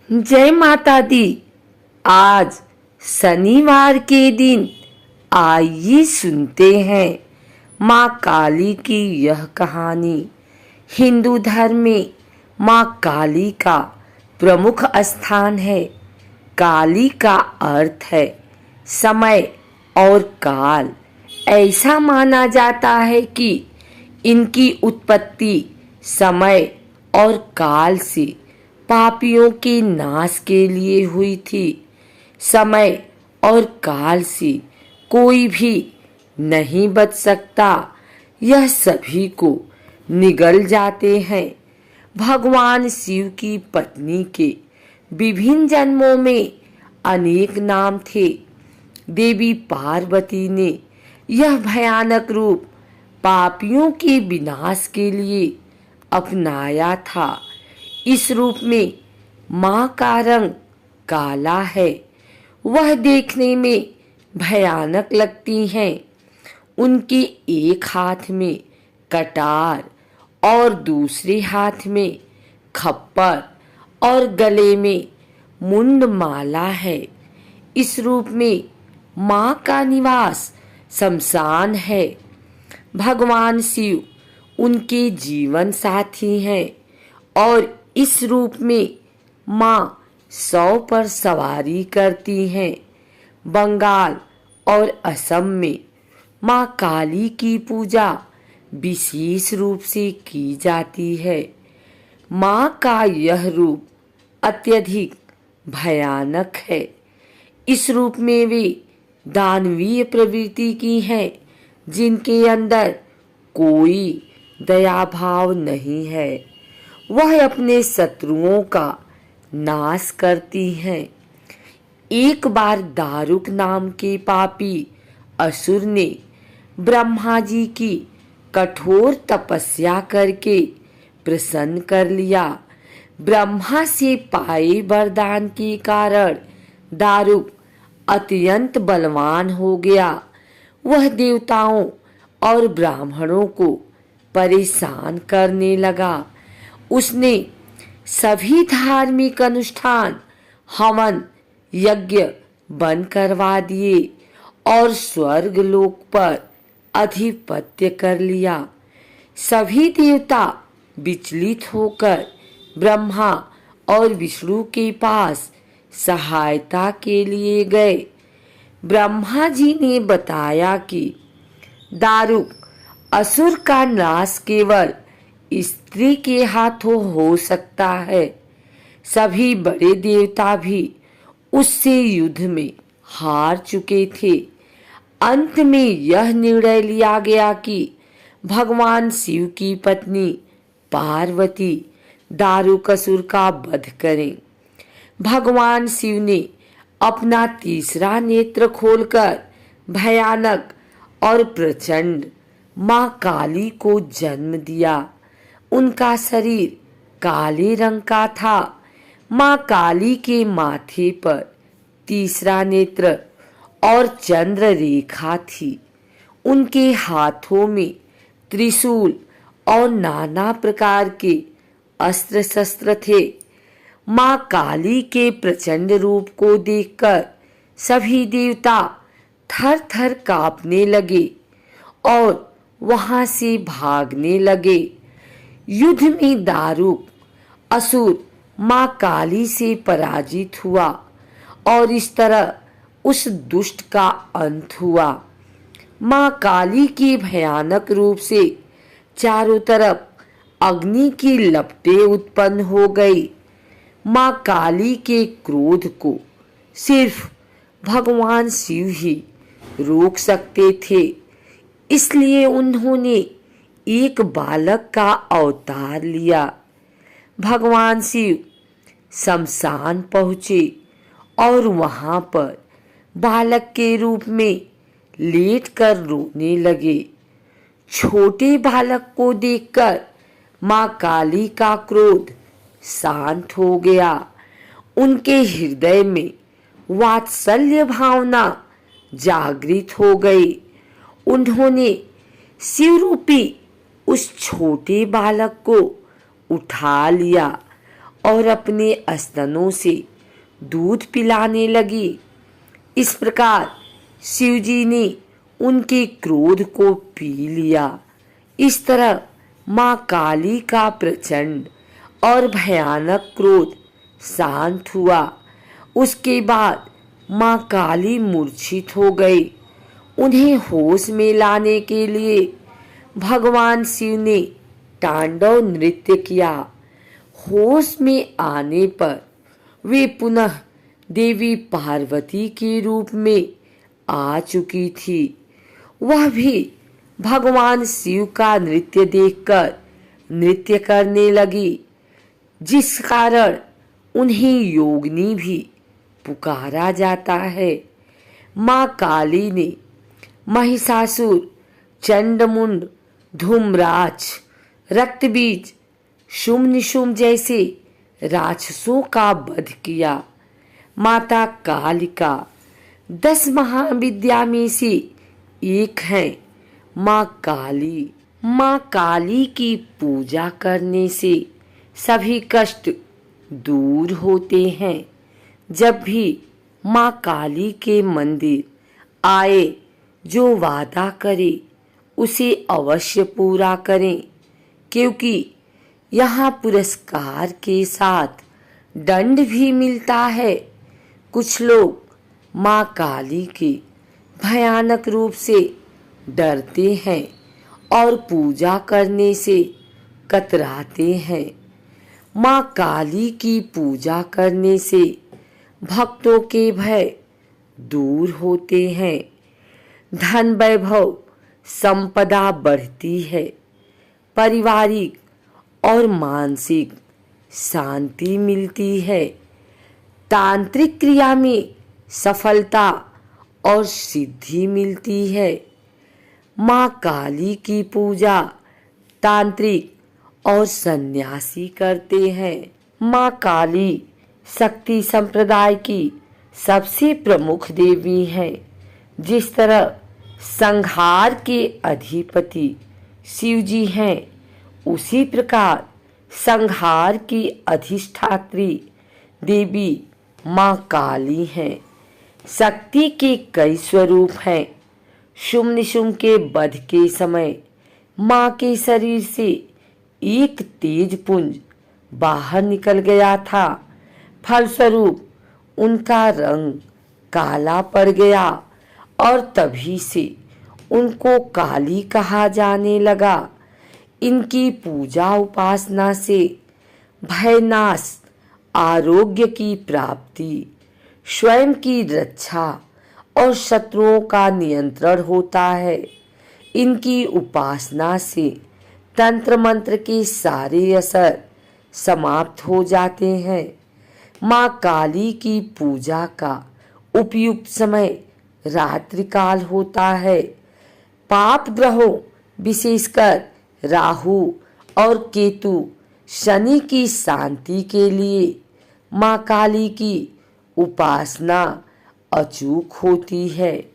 जय माता दी। आज शनिवार के दिन आइए सुनते हैं माँ काली की यह कहानी। हिंदू धर्म में माँ काली का प्रमुख स्थान है। काली का अर्थ है समय और काल। ऐसा माना जाता है कि इनकी उत्पत्ति समय और काल से पापियों के नाश के लिए हुई थी। समय और काल से कोई भी नहीं बच सकता, यह सभी को निगल जाते हैं। भगवान शिव की पत्नी के विभिन्न जन्मों में अनेक नाम थे। देवी पार्वती ने यह भयानक रूप पापियों के विनाश के लिए अपनाया था। इस रूप में माँ का रंग काला है। वह देखने में भयानक लगती हैं। उनके एक हाथ में कटार और दूसरे हाथ में खप्पर और गले में मुंड माला है। इस रूप में माँ का निवास शमशान है। भगवान शिव उनके जीवन साथी हैं और इस रूप में माँ 100 पर सवारी करती हैं। बंगाल और असम में माँ काली की पूजा विशेष रूप से की जाती है। माँ का यह रूप अत्यधिक भयानक है। इस रूप में वे दानवीय प्रवृत्ति की हैं, जिनके अंदर कोई दया भाव नहीं है। वह अपने शत्रुओं का नाश करती हैं। एक बार दारुक नाम के पापी असुर ने ब्रह्मा जी की कठोर तपस्या करके प्रसन्न कर लिया। ब्रह्मा से पाए वरदान के कारण दारुक अत्यंत बलवान हो गया। वह देवताओं और ब्राह्मणों को परेशान करने लगा। उसने सभी धार्मिक अनुष्ठान, हवन, यज्ञ बंद करवा दिए और स्वर्ग लोक पर अधिपत्य कर लिया। सभी देवता विचलित होकर ब्रह्मा और विष्णु के पास सहायता के लिए गए। ब्रह्मा जी ने बताया कि दारुक असुर का नाश केवल स्त्री के हाथों हो सकता है। सभी बड़े देवता भी उससे युद्ध में हार चुके थे। अंत में यह निर्णय लिया गया कि भगवान शिव की पत्नी पार्वती दारुकासुर का वध करें। भगवान शिव ने अपना तीसरा नेत्र खोलकर भयानक और प्रचंड माँ काली को जन्म दिया। उनका शरीर काले रंग का था। माँ काली के माथे पर तीसरा नेत्र और चंद्र रेखा थी। उनके हाथों में त्रिशूल और नाना प्रकार के अस्त्र शस्त्र थे। माँ काली के प्रचंड रूप को देखकर सभी देवता थर थर कांपने लगे और वहां से भागने लगे। युद्ध में दारुक असुर माँ काली से पराजित हुआ और इस तरह उस दुष्ट का अंत हुआ। माँ काली के भयानक रूप से चारों तरफ अग्नि की लपटें उत्पन्न हो गई। माँ काली के क्रोध को सिर्फ भगवान शिव ही रोक सकते थे। इसलिए उन्होंने एक बालक का अवतार लिया। भगवान शिव शमशान पहुँचे और वहां पर बालक के रूप में लेटकर रोने लगे। छोटे बालक को देखकर माँ काली का क्रोध शांत हो गया। उनके हृदय में वात्सल्य भावना जागृत हो गई। उन्होंने शिव रूपी उस छोटे बालक को उठा लिया और अपने स्तनों से दूध पिलाने लगी। इस प्रकार शिवजी ने उनके क्रोध को पी लिया। इस तरह माँ काली का प्रचंड और भयानक क्रोध शांत हुआ। उसके बाद माँ काली मूर्छित हो गई। उन्हें होश में लाने के लिए भगवान शिव ने तांडव नृत्य किया। होश में आने पर वे पुनः देवी पार्वती के रूप में आ चुकी थी। वह भी भगवान शिव का नृत्य देखकर नृत्य करने लगी, जिस कारण उन्हें योगिनी भी पुकारा जाता है। माँ काली ने महिषासुर, चंडमुंड, धूम्राक्ष, रक्तबीज, शुंभ निशुंभ जैसे राक्षसों का वध किया। माता कालिका 10 महाविद्या में से एक है। माँ काली की पूजा करने से सभी कष्ट दूर होते हैं। जब भी माँ काली के मंदिर आए, जो वादा करे उसे अवश्य पूरा करें, क्योंकि यहाँ पुरस्कार के साथ दंड भी मिलता है। कुछ लोग माँ काली के भयानक रूप से डरते हैं और पूजा करने से कतराते हैं। माँ काली की पूजा करने से भक्तों के भय दूर होते हैं, धन वैभव संपदा बढ़ती है, पारिवारिक और मानसिक शांति मिलती है, तांत्रिक क्रिया में सफलता और सिद्धि मिलती है। माँ काली की पूजा तांत्रिक और सन्यासी करते हैं। माँ काली शक्ति संप्रदाय की सबसे प्रमुख देवी हैं। जिस तरह संहार के अधिपति शिवजी हैं, उसी प्रकार संहार की अधिष्ठात्री देवी माँ काली हैं। शक्ति के कई स्वरूप हैं। शुंभ निशुंभ के वध के समय माँ के शरीर से एक तेज पुंज बाहर निकल गया था। फलस्वरूप उनका रंग काला पड़ गया और तभी से उनको काली कहा जाने लगा। इनकी पूजा उपासना से भयनाश, आरोग्य की प्राप्ति, स्वयं की रक्षा और शत्रुओं का नियंत्रण होता है। इनकी उपासना से तंत्र मंत्र के सारे असर समाप्त हो जाते हैं। माँ काली की पूजा का उपयुक्त समय रात्रिकाल होता है। पाप ग्रहों विशेषकर राहु और केतु, शनि की शांति के लिए माँ काली की उपासना अचूक होती है।